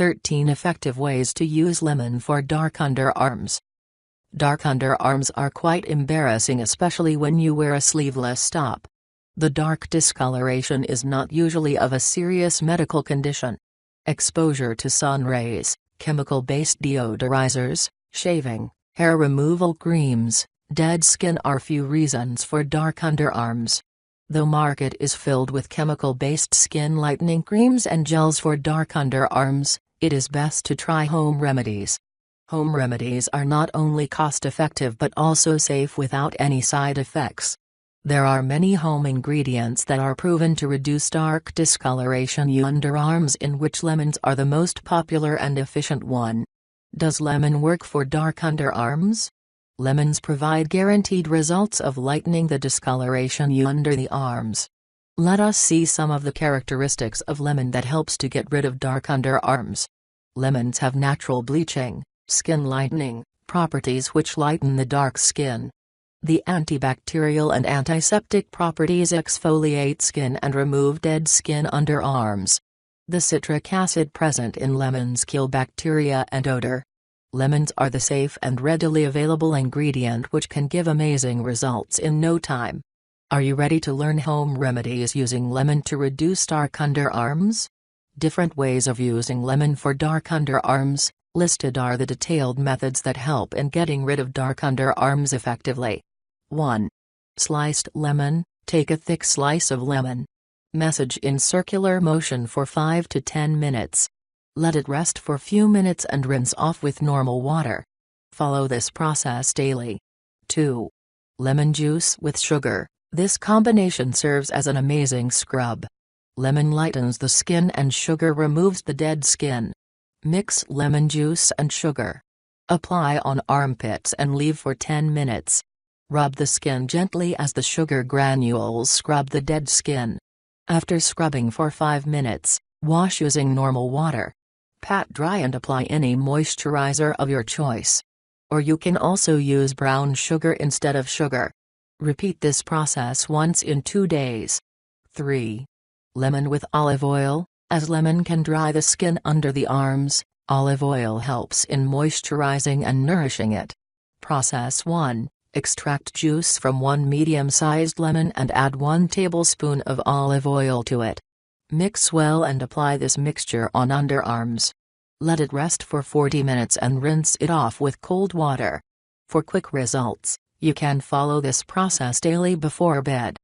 13 Effective Ways to Use Lemon for Dark Underarms. Dark underarms are quite embarrassing, especially when you wear a sleeveless top. The dark discoloration is not usually of a serious medical condition. Exposure to sun rays, chemical-based deodorizers, shaving, hair removal creams, dead skin are few reasons for dark underarms. The market is filled with chemical-based skin lightening creams and gels for dark underarms, it is best to try home remedies. Home remedies are not only cost-effective but also safe without any side effects. There are many home ingredients that are proven to reduce dark discoloration in underarms, in which lemons are the most popular and efficient one. Does lemon work for dark underarms? Lemons provide guaranteed results of lightening the discoloration under the arms. Let us see some of the characteristics of lemon that helps to get rid of dark underarms. Lemons have natural bleaching, skin lightening properties which lighten the dark skin. The antibacterial and antiseptic properties exfoliate skin and remove dead skin underarms. The citric acid present in lemons kill bacteria and odor. Lemons are the safe and readily available ingredient which can give amazing results in no time. Are you ready to learn home remedies using lemon to reduce dark underarms? Different ways of using lemon for dark underarms. Listed are the detailed methods that help in getting rid of dark underarms effectively. 1. Sliced lemon. Take a thick slice of lemon. Massage in circular motion for 5 to 10 minutes. Let it rest for few minutes and rinse off with normal water. Follow this process daily. 2. Lemon juice with sugar. This combination serves as an amazing scrub. Lemon lightens the skin and sugar removes the dead skin. Mix lemon juice and sugar. Apply on armpits and leave for 10 minutes. Rub the skin gently as the sugar granules scrub the dead skin. After scrubbing for 5 minutes, wash using normal water. Pat dry and apply any moisturizer of your choice. Or you can also use brown sugar instead of sugar. Repeat this process once in 2 days. 3. Lemon with olive oil. As lemon can dry the skin under the arms, olive oil helps in moisturizing and nourishing it. Process 1. Extract juice from 1 medium-sized lemon and add 1 tablespoon of olive oil to it. Mix well and apply this mixture on underarms. Let it rest for 40 minutes and rinse it off with cold water. For quick results, you can follow this process daily before bed.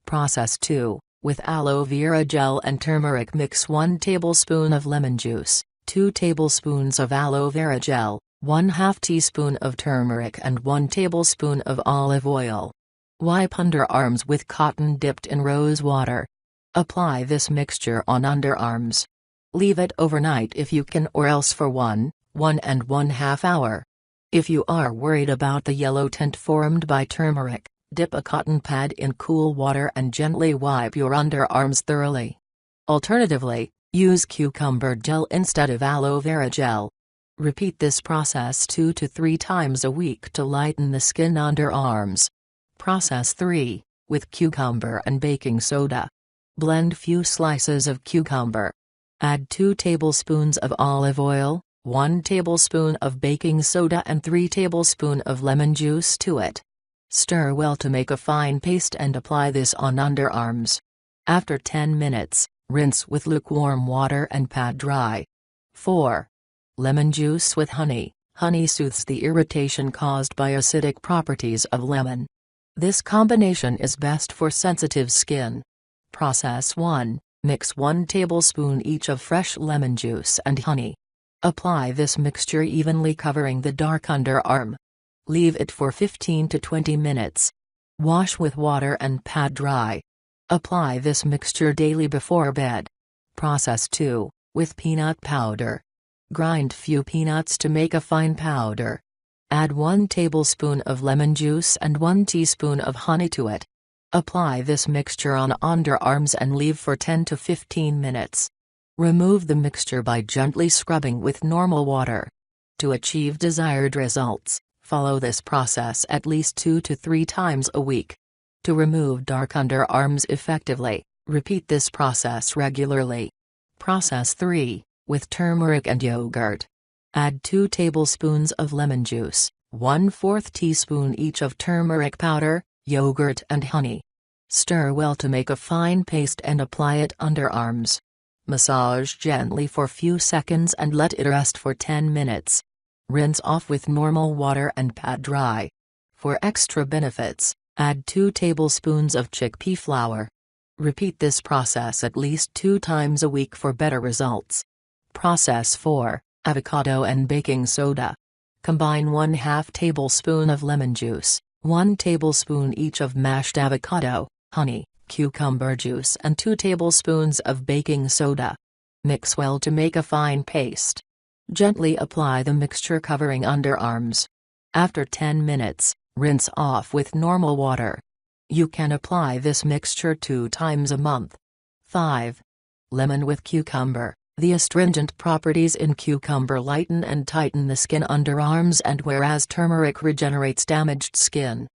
Process 2. With aloe vera gel and turmeric, mix 1 tablespoon of lemon juice, 2 tablespoons of aloe vera gel, 1/2 teaspoon of turmeric and 1 tablespoon of olive oil. Wipe underarms with cotton dipped in rose water. Apply this mixture on underarms. Leave it overnight if you can, or else for 1.5 hours. If you are worried about the yellow tint formed by turmeric, dip a cotton pad in cool water and gently wipe your underarms thoroughly. Alternatively, use cucumber gel instead of aloe vera gel. Repeat this process 2 to 3 times a week to lighten the skin underarms. Process 3. With cucumber and baking soda. Blend few slices of cucumber. Add 2 tablespoons of olive oil, 1 tablespoon of baking soda and 3 tablespoons of lemon juice to it. Stir well to make a fine paste and apply this on underarms. After 10 minutes, rinse with lukewarm water and pat dry. 4. Lemon juice with honey. Honey soothes the irritation caused by acidic properties of lemon. This combination is best for sensitive skin. Process 1. Mix 1 tablespoon each of fresh lemon juice and honey. Apply this mixture evenly covering the dark underarm. Leave it for 15 to 20 minutes. Wash with water and pat dry. Apply this mixture daily before bed. Process 2. With peanut powder. Grind few peanuts to make a fine powder. Add 1 tablespoon of lemon juice and 1 teaspoon of honey to it. Apply this mixture on underarms and leave for 10 to 15 minutes. Remove the mixture by gently scrubbing with normal water. To achieve desired results, follow this process at least 2 to 3 times a week. To remove dark underarms effectively, repeat this process regularly. Process 3. with turmeric and yogurt. Add 2 tablespoons of lemon juice, 1/4 teaspoon each of turmeric powder, yogurt and honey. Stir well to make a fine paste and apply it underarms. Massage gently for few seconds and let it rest for 10 minutes. Rinse off with normal water and pat dry. For extra benefits, add 2 tablespoons of chickpea flour. Repeat this process at least 2 times a week for better results. Process 4, avocado and baking soda. Combine 1/2 tablespoon of lemon juice, 1 tablespoon each of mashed avocado, honey, cucumber juice and 2 tablespoons of baking soda. Mix well to make a fine paste. Gently apply the mixture covering underarms. After 10 minutes, rinse off with normal water. You can apply this mixture 2 times a month. 5. Lemon with cucumber. The astringent properties in cucumber lighten and tighten the skin underarms, and whereas turmeric regenerates damaged skin.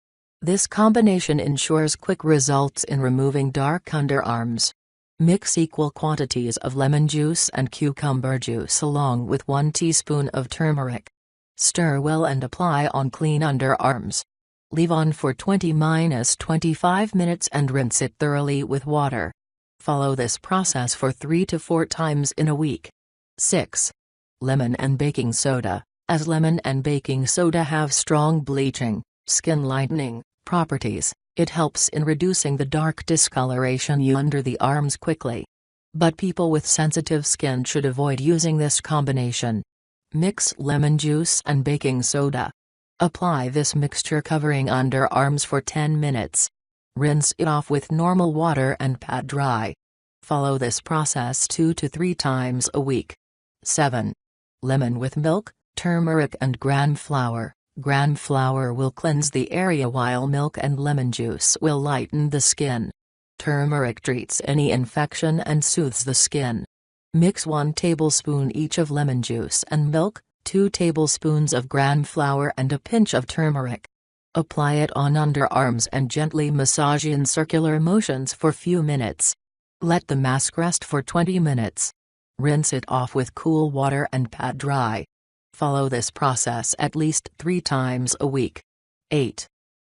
This combination ensures quick results in removing dark underarms. Mix equal quantities of lemon juice and cucumber juice along with 1 teaspoon of turmeric. Stir well and apply on clean underarms. Leave on for 20–25 minutes and rinse it thoroughly with water. Follow this process for 3 to 4 times in a week. 6. Lemon and baking soda. As lemon and baking soda have strong bleaching, skin lightening properties, it helps in reducing the dark discoloration under the arms quickly. But people with sensitive skin should avoid using this combination. Mix lemon juice and baking soda. Apply this mixture covering underarms for 10 minutes. Rinse it off with normal water and pat dry. Follow this process 2 to 3 times a week. 7. Lemon with milk, turmeric and gram flour. Gram flour will cleanse the area while milk and lemon juice will lighten the skin. Turmeric treats any infection and soothes the skin. Mix 1 tablespoon each of lemon juice and milk, 2 tablespoons of gram flour and a pinch of turmeric. Apply it on underarms and gently massage in circular motions for few minutes. Let the mask rest for 20 minutes. Rinse it off with cool water and pat dry. Follow this process at least 3 times a week. 8.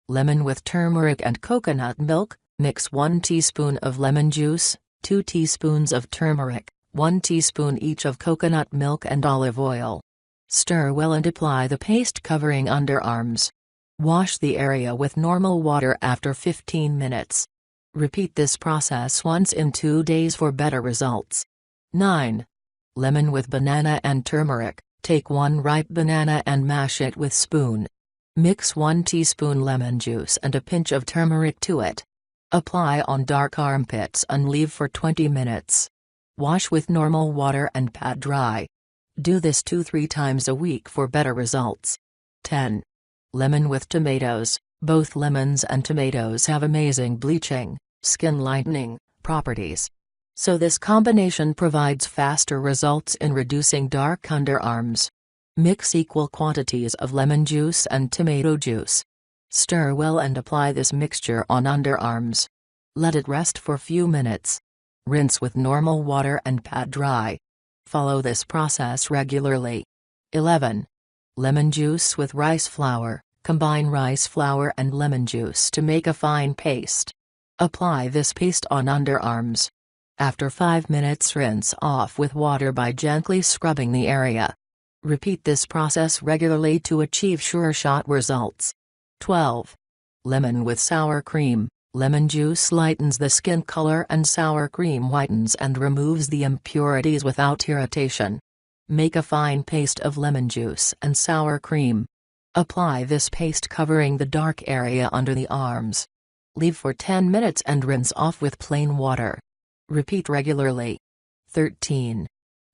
Lemon with turmeric and coconut milk. Mix 1 teaspoon of lemon juice, 2 teaspoons of turmeric, 1 teaspoon each of coconut milk and olive oil. Stir well and apply the paste covering underarms. Wash the area with normal water after 15 minutes. Repeat this process once in 2 days for better results. 9. Lemon with banana and turmeric. Take 1 ripe banana and mash it with spoon. Mix 1 teaspoon lemon juice and a pinch of turmeric to it. Apply on dark armpits and leave for 20 minutes. Wash with normal water and pat dry. Do this 2–3 times a week for better results. 10. Lemon with tomatoes. Both lemons and tomatoes have amazing bleaching, skin lightening properties. So this combination provides faster results in reducing dark underarms. Mix equal quantities of lemon juice and tomato juice. Stir well and apply this mixture on underarms. Let it rest for few minutes. Rinse with normal water and pat dry. Follow this process regularly. 11. Lemon juice with rice flour. Combine rice flour and lemon juice to make a fine paste. Apply this paste on underarms. After 5 minutes, rinse off with water by gently scrubbing the area. Repeat this process regularly to achieve sure-shot results. 12. Lemon with sour cream. Lemon juice lightens the skin color and sour cream whitens and removes the impurities without irritation. Make a fine paste of lemon juice and sour cream. Apply this paste covering the dark area under the arms. Leave for 10 minutes and rinse off with plain water. Repeat regularly. 13.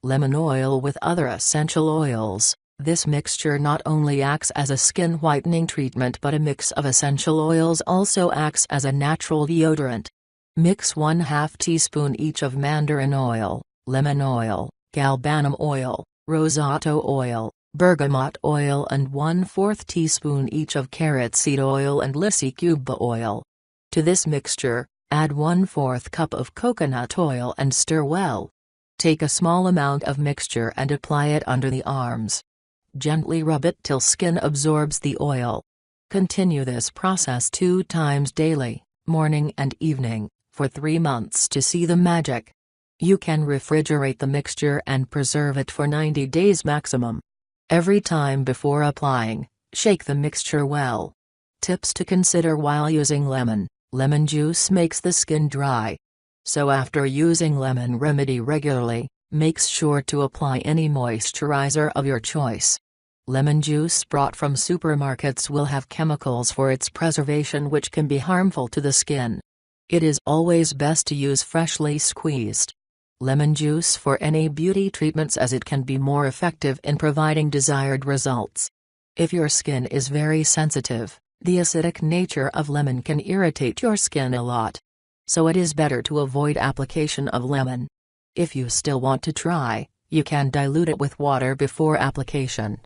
Lemon oil with other essential oils. This mixture not only acts as a skin whitening treatment, but a mix of essential oils also acts as a natural deodorant. Mix 1/2 teaspoon each of mandarin oil, lemon oil, galbanum oil, rosato oil, bergamot oil and 1/4 teaspoon each of carrot seed oil and lysicuba oil. To this mixture, add 1/4 cup of coconut oil and stir well. Take a small amount of mixture and apply it under the arms. Gently rub it till skin absorbs the oil. Continue this process 2 times daily, morning and evening, for 3 months to see the magic. You can refrigerate the mixture and preserve it for 90 days maximum. Every time before applying, shake the mixture well. Tips to consider while using lemon. Lemon juice makes the skin dry. So after using lemon remedy regularly, make sure to apply any moisturizer of your choice. Lemon juice brought from supermarkets will have chemicals for its preservation which can be harmful to the skin. It is always best to use freshly squeezed lemon juice for any beauty treatments as it can be more effective in providing desired results. If your skin is very sensitive, the acidic nature of lemon can irritate your skin a lot. So it is better to avoid application of lemon. If you still want to try, you can dilute it with water before application.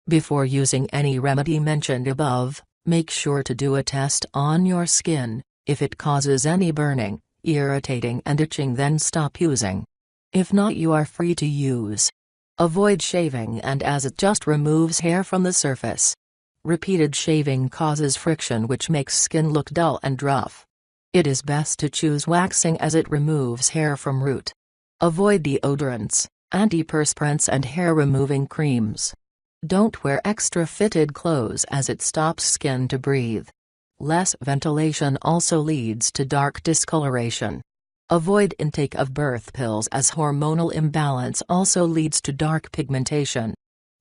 Before using any remedy mentioned above, make sure to do a test on your skin. If it causes any burning, irritating and itching, then stop using. If not, you are free to use. Avoid shaving and as it just removes hair from the surface. Repeated shaving causes friction which makes skin look dull and rough. It is best to choose waxing as it removes hair from root. Avoid deodorants, antiperspirants and hair removing creams. Don't wear extra fitted clothes as it stops skin to breathe. Less ventilation also leads to dark discoloration. Avoid intake of birth pills as hormonal imbalance also leads to dark pigmentation.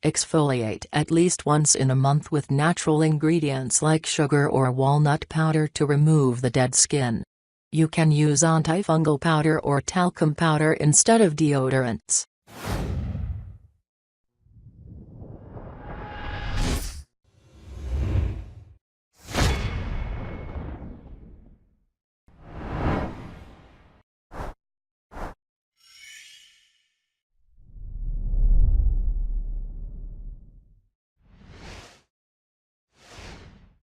Exfoliate at least once in a month with natural ingredients like sugar or walnut powder to remove the dead skin. You can use antifungal powder or talcum powder instead of deodorants.